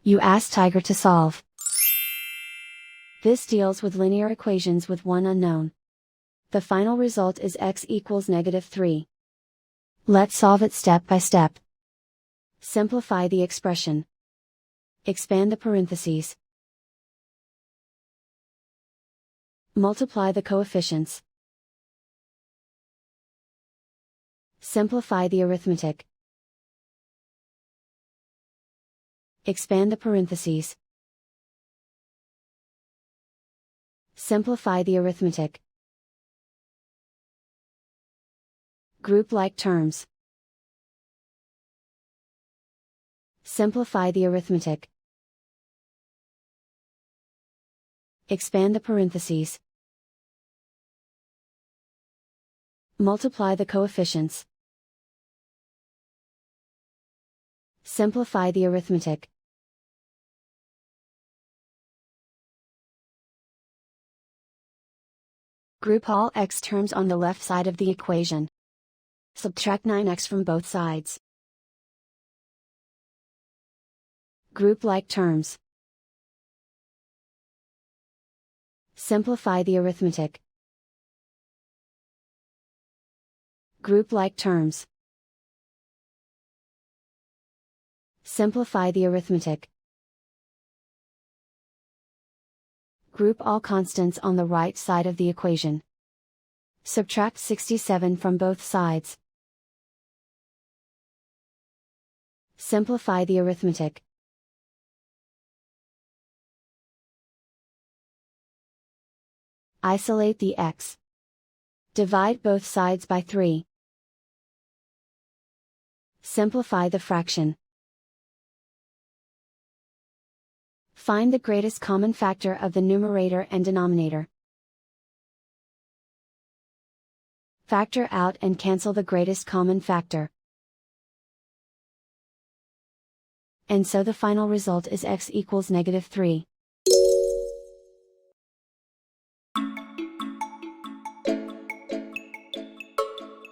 You ask Tiger to solve. This deals with linear equations with one unknown. The final result is x equals -3. Let's solve it step by step. Simplify the expression. Expand the parentheses. Multiply the coefficients. Simplify the arithmetic. Expand the parentheses. Simplify the arithmetic. Group like terms. Simplify the arithmetic. Expand the parentheses. Multiply the coefficients. Simplify the arithmetic. Group all x terms on the left side of the equation. Subtract 9x from both sides. Group like terms. Simplify the arithmetic. Group like terms. Simplify the arithmetic. Group all constants on the right side of the equation. Subtract 67 from both sides. Simplify the arithmetic. Isolate the x. Divide both sides by 3. Simplify the fraction. Find the greatest common factor of the numerator and denominator. Factor out and cancel the greatest common factor. And so the final result is x equals -3.